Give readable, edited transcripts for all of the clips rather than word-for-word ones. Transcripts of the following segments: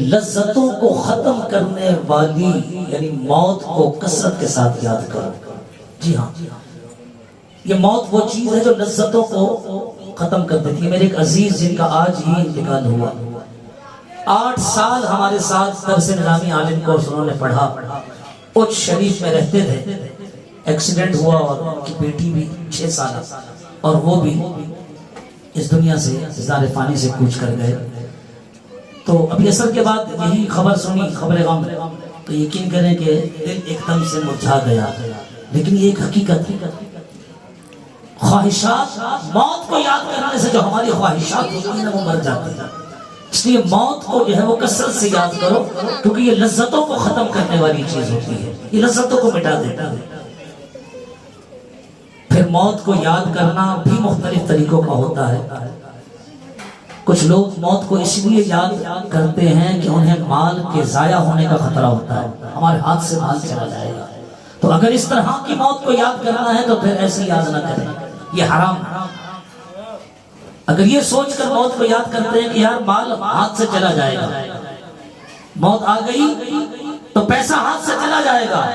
لذتوں کو ختم کرنے والی یعنی موت کو کثرت کے ساتھ یاد کرو. جی ہاں، یہ موت وہ چیز ہے جو لذتوں کو ختم کر دیتی ہے. میرے ایک عزیز جن کا آج ہی انتقال ہوا، 8 سال ہمارے ساتھ درس نظامی عالم کورس انہوں نے پڑھا، اچ شریف میں رہتے تھے. ایکسیڈنٹ ہوا اور ان کی بیٹی بھی 6 سال اور وہ بھی اس دنیا سے زار فانی سے کوچ کر گئے. تو ابھی عصر کے بعد یہی خبر سنی، خبر غم، تو یقین کریں کہ دل ایک دم سے مرجھا گیا. لیکن یہ ایک حقیقت ہے، خواہشات، موت کو یاد کرنے سے جو ہماری خواہشات ہوتی ہیں وہ مر جاتی ہیں. اس لیے موت کو جو ہے وہ کثرت سے یاد کرو، کیونکہ یہ لذتوں کو ختم کرنے والی چیز ہوتی ہے، یہ لذتوں کو مٹا دیتا ہے. پھر موت کو یاد کرنا بھی مختلف طریقوں کا ہوتا ہے. کچھ لوگ موت کو اس لیے یاد کرتے ہیں کہ انہیں مال کے ضائع ہونے کا خطرہ ہوتا ہے، ہمارے ہاتھ سے مال چلا جائے گا. تو اگر اس طرح کی موت کو یاد کرنا ہے تو پھر ایسے یاد نہ کریں، یہ حرام ہے. اگر یہ سوچ کر موت کو یاد کرتے ہیں کہ یار مال ہاتھ سے چلا جائے گا، موت آ گئی تو پیسہ ہاتھ سے چلا جائے گا،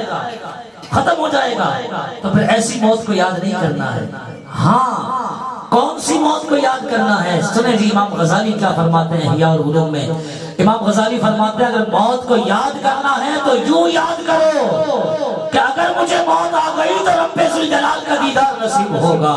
ختم ہو جائے گا، تو پھر ایسی موت کو یاد نہیں کرنا ہے. ہاں، کون سی موت کو یاد کرنا ہے؟ سنیں جی امام غزالی کیا فرماتے ہیں احیاء العلوم میں. امام غزالی فرماتے ہیں اگر موت کو یاد کرنا ہے تو یوں یاد کرو کہ اگر مجھے موت آ گئی تو رب ذوالجلال کا دیدار نصیب ہوگا.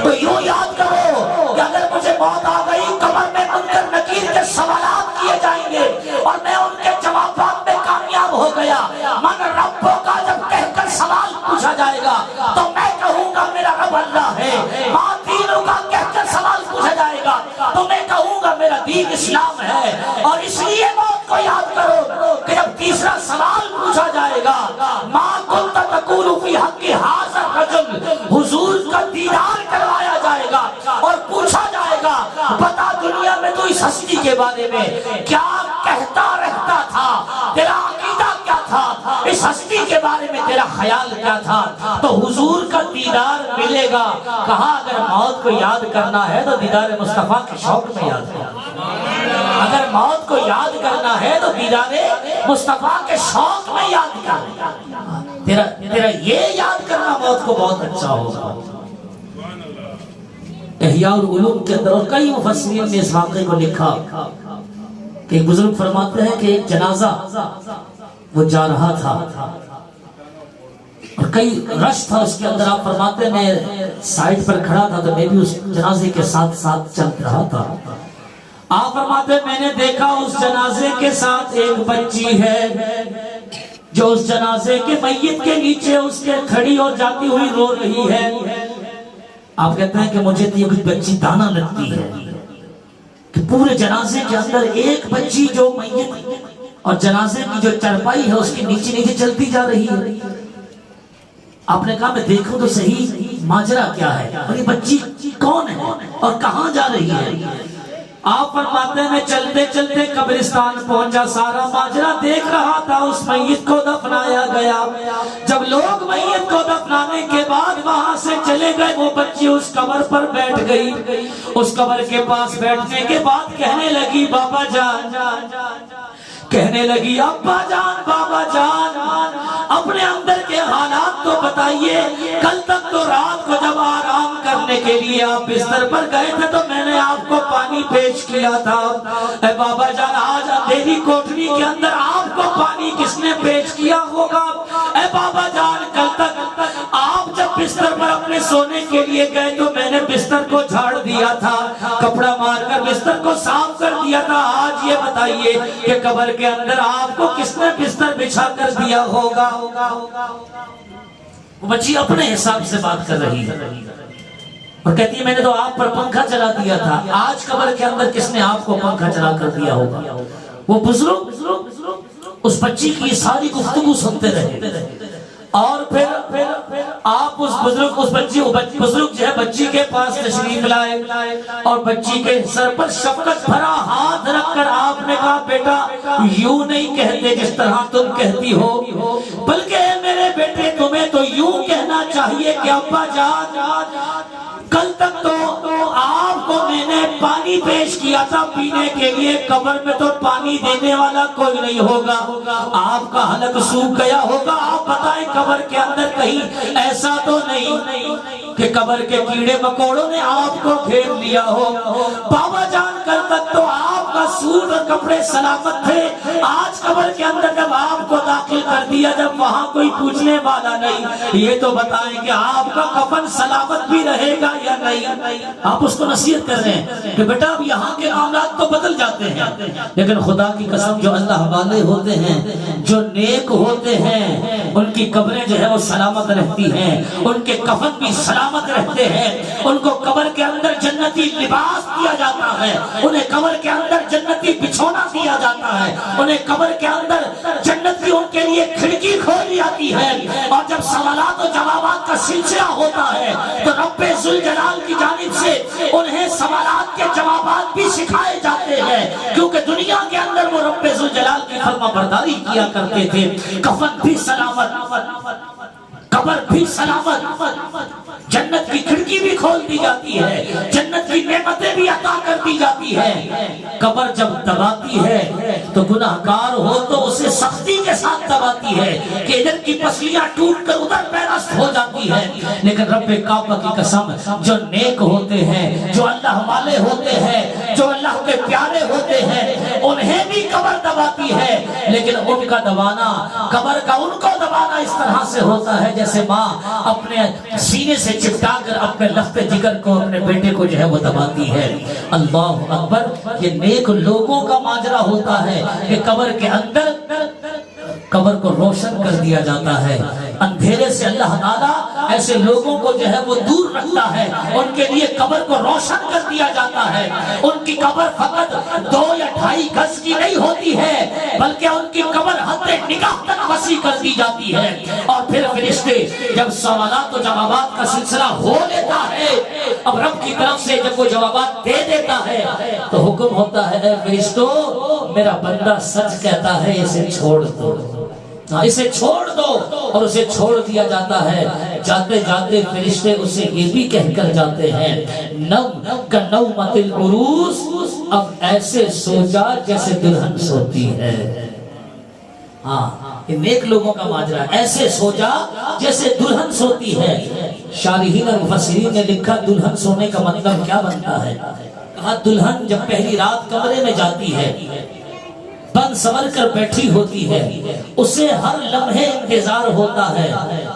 تو یوں یاد کرو کہ اگر مجھے موت آ گئی قبر میں منکر نکیر کے سوالات کیے جائیں گے اور میں ان کے جوابات میں کامیاب ہو گیا. من ربوں کا جب کہہ کر سوال پوچھا جائے گا تو میں کہوں گا میرا رب اللہ ہے. ماں دینوں کا کہہ کر سوال پوچھا جائے گا تو میں کہوں گا میرا دین اسلام ہے. اور اس لیے موت کو یاد کرو کہ جب تیسرا سوال پوچھا جائے گا ماں کنت تقول فی حق ھذا الرجل، حضور کا دیدار کروایا جائے گا اور پوچھا جائے گا بتا دنیا میں تو اس ہستی کے بارے میں کیا کہتا رہتا تھا، تیرا عقیدہ کیا تھا، اس ہستی کے بارے میں تیرا خیال کیا تھا. تو حضور کا دیدار ملے گا. کہا اگر موت کو یاد کرنا ہے تو دیدار مصطفیٰ کے شوق میں یاد کرنا. اگر موت کو یاد کرنا ہے تو دیدار مصطفیٰ کے شوق میں یاد کرنا. تیرا یہ یاد کرنا موت کو بہت اچھا ہوگا. احیاء العلوم کے اندر اور کئی مفسرین نے اس واقعے کو لکھا کہ ایک بزرگ فرماتے ہیں کہ ایک جنازہ وہ جا رہا تھا اور کئی رش تھا اس کے اندر. آپ فرماتے ہیں میں سائٹ پر کھڑا تھا تو میں بھی اس جنازے کے ساتھ ساتھ چل رہا تھا. آپ فرماتے ہیں میں نے دیکھا اس جنازے کے ساتھ ایک بچی ہے جو اس جنازے کے میت کے نیچے اس کے کھڑی اور جاتی ہوئی رو رہی ہے. آپ کہتے ہیں کہ مجھے تو یہ کچھ بچی دانا لگتی ہے کہ پورے جنازے کے اندر ایک بچی جو میت اور جنازے کی جو چرپائی ہے اس کے نیچے نیچے چلتی جا رہی ہے. آپ نے کہا میں دیکھوں تو صحیح ماجرا کیا ہے اور یہ بچی کون ہے اور کہاں جا رہی ہے. آپ فرماتے ہیں میں چلتے چلتے قبرستان پہنچا، سارا ماجرا دیکھ رہا تھا. اس میت کو دفنایا گیا. جب لوگ میت کو دفنانے کے بعد وہاں سے چلے گئے وہ بچی اس قبر پر بیٹھ گئی. اس قبر کے پاس بیٹھنے کے بعد کہنے لگی بابا جان، کہنے لگی ابا جان، بابا جان، اپنے اندر کے حالات تو بتائیے. کل تک تو رات کو جب آرام کرنے کے لیے آپ بستر پر گئے تھے تو میں نے آپ کو پانی پیش کیا تھا. اے بابا جان آج اندھیری کوٹری کے اندر آپ کو پانی کس نے پیش کیا ہوگا؟ اے بابا جان کل تک آپ جب بستر پر اپنے سونے کے لیے گئے تو میں نے بستر کو جھاڑ دیا تھا، کپڑا مار کر بستر کو صاف کر دیا تھا. آج یہ بتائیے کہ قبر کے اندر آپ کو کس نے بستر بچھا کر دیا ہوگا؟ وہ بچی اپنے حساب سے بات کر رہی ہے اور کہتی ہے میں نے تو آپ پر پنکھا چلا دیا تھا، آج قبر کے اندر کس نے آپ کو پنکھا چلا کر دیا ہوگا؟ وہ بزرگ اس بچی کی ساری گفتگو سنتے رہے اور پھر آپ اس بزرگ جو ہے بچی کے پاس تشریف لائے اور بچی کے سر پر شفقت بھرا ہاتھ رکھ کر آپ نے کہا بیٹا یوں نہیں کہتے جس طرح تم کہتی ہو، بلکہ میرے بیٹے تمہیں تو یوں کہنا چاہیے کہ ابا جان کل تک تو آپ کو میں نے پانی پیش کیا تھا پینے کے لیے، قبر میں تو پانی دینے والا کوئی نہیں ہوگا، آپ کا حلق سوکھ گیا ہوگا، آپ بتائیں قبر کے اندر کہیں ایسا تو نہیں کہ قبر کے کیڑے مکوڑوں نے آپ کو گھیر لیا ہو؟ بابا جان کل تک تو آپ کا سوٹ اور کپڑے سلامت تھے، آج قبر کے اندر جب آپ کو داخل کر دیا، جب وہاں کوئی پوچھنے والا نہیں، یہ تو بتائیں کہ آپ کا کفن سلامت بھی رہے گا یا نہیں؟ آپ اس کو نصیحت کر رہے ہیں کہ بیٹا اب یہاں کے معاملات تو بدل جاتے ہیں، لیکن خدا کی قسم جو اللہ والے ہوتے ہیں، جو نیک ہوتے ہیں، ان کی قبریں جو ہے وہ سلامت رہتی ہیں، ان کے کفن بھی سلامت رہتے ہیں، ان کو قبر کے اندر جنتی لباس دیا جاتا ہے، انہیں قبر کے اندر جنتی بچھونا دیا جاتا ہے، انہیں قبر کے اندر جنت کی ان کے لیے کھڑکی کھولی جاتی ہے، اور جب سوالات و جوابات کا سلسلہ ہوتا ہے تو رب ذوالجلال کی جانب سے انہیں سوالات کے جوابات بھی سکھائے جاتے ہیں، کیونکہ دنیا کے اندر وہ رب ذوالجلال کی فرما برداری کیا کرتے تھے۔ کفن بھی سلامت، قبر بھی سلامت، جنت کی کھڑکی بھی کھول دی جاتی ہے، جنت کی نعمتیں بھی عطا کر دی جاتی ہے۔ قبر جب دباتی ہے تو گناہگار ہو تو اسے سختی کے ساتھ دباتی ہے کہ ادھر کی پسلیاں ٹوٹ کر ادھر پیرست ہو جاتی ہے، لیکن رب کعبہ کی قسم جو نیک ہوتے ہیں، جو اللہ والے ہوتے ہیں، جو اللہ کے پیارے ہوتے ہیں، انہیں بھی قبر دباتی ہے، لیکن ان کا دبانا، قبر کا ان کو دبانا اس طرح سے ہوتا ہے جیسے ماں اپنے سینے سے چپٹا کر اپنے لخت جگر کو، اپنے بیٹے کو جو ہے وہ دباتی ہے۔ اللہ اکبر، یہ نیک لوگوں کا ماجرا ہوتا ہے کہ قبر کے اندر قبر کو روشن کر دیا جاتا ہے، اندھیرے سے اللہ تعالیٰ ایسے لوگوں کو جو ہے وہ دور رکھتا ہے، ان کے لیے قبر کو روشن کر دیا جاتا ہے۔ ان کی قبر فقط 2 یا 2.5 گز کی نہیں ہوتی ہے، بلکہ ان کی قبر حد نگاہ تک وسیع کر دی جاتی ہے، اور پھر فرشتے جب سوالات و جوابات کا سلسلہ ہو لیتا ہے، اب رب کی طرف سے جب وہ جوابات دے دیتا ہے تو حکم ہوتا ہے اے فرشتو، میرا بندہ سچ کہتا ہے، اسے چھوڑ دو، اسے چھوڑ دو، اور اسے چھوڑ دیا جاتا ہے۔ جاتے جاتے فرشتے اسے یہ بھی کہہ کر جاتے ہیں، نم کا نومت العروس، اب ایسے سو جا جیسے دلہن سوتی ہے۔ ہاں، یہ نیک لوگوں کا ماجرا، ایسے سو جا جیسے دلہن سوتی ہے۔ شارحین اور مفسرین نے لکھا دلہن سونے کا مطلب کیا بنتا ہے؟ کہا دلہن جب پہلی رات کمرے میں جاتی ہے، بن سنور کر بیٹھی ہوتی ہے، اسے ہر لمحے انتظار ہوتا ہے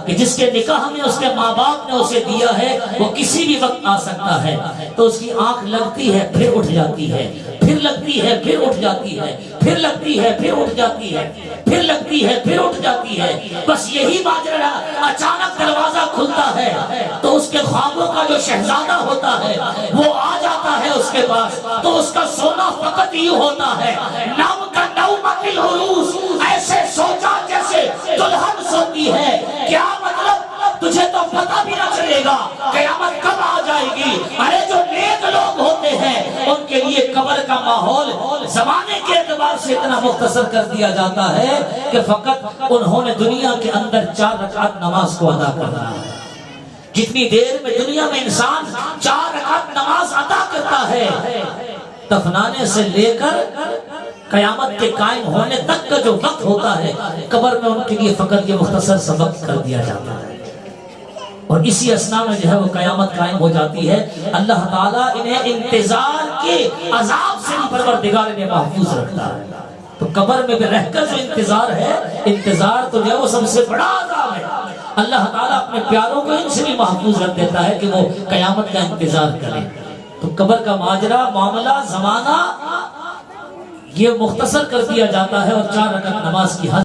کہ جس کے نکاح میں اس کے ماں باپ نے اسے دیا ہے وہ کسی بھی وقت آ سکتا ہے، تو اس کی آنکھ لگتی ہے پھر اٹھ جاتی ہے، پھر لگتی ہے پھر اٹھ جاتی ہے، پھر لگتی ہے پھر اٹھ جاتی ہے، پھر لگتی ہے پھر اٹھ جاتی ہے، بس یہی ماجرا۔ اچانک دروازہ کھلتا ہے تو اس کے خوابوں کا جو شہزادہ ہوتا ہے وہ آ جاتا ہے اس کے پاس، تو اس کا سونا فقط ہی ہوتا ہے، نام کا نومت العروس، ایسے سوچا جیسے دلہن سوتی ہے۔ کیا مطلب؟ تجھے تو پتہ بھی نہ چلے گا قیامت کب آ جائے گی۔ ارے جو نیک لوگ ہوتے ہیں ان کے لیے قبر کا ماحول زمانے کے اعتبار سے اتنا مختصر کر دیا جاتا ہے کہ فقط انہوں نے دنیا کے اندر 4 رکعت نماز کو ادا کرنا ہے۔ جتنی دیر میں دنیا میں انسان 4 رکعت نماز ادا کرتا ہے، دفنانے سے لے کر قیامت کے قائم ہونے تک کا جو وقت ہوتا ہے، قبر میں ان کے لیے فقط یہ مختصر سا وقت کر دیا جاتا ہے، اور اسی اسنا میں جو ہے وہ قیامت قائم ہو جاتی ہے۔ اللہ تعالیٰ انہیں انتظار کے عذاب سے بھی پروردگار انہیں محفوظ رکھتا ہے۔ تو قبر میں بھی رہ کر جو انتظار ہے، انتظار تو جو ہے وہ سب سے بڑا عذاب ہے۔ اللہ تعالیٰ اپنے پیاروں کو ان سے بھی محفوظ رکھ دیتا ہے کہ وہ قیامت کا انتظار کریں۔ تو قبر کا ماجرا، معاملہ، زمانہ یہ مختصر کر دیا جاتا ہے، اور 4 رکعت نماز کی حد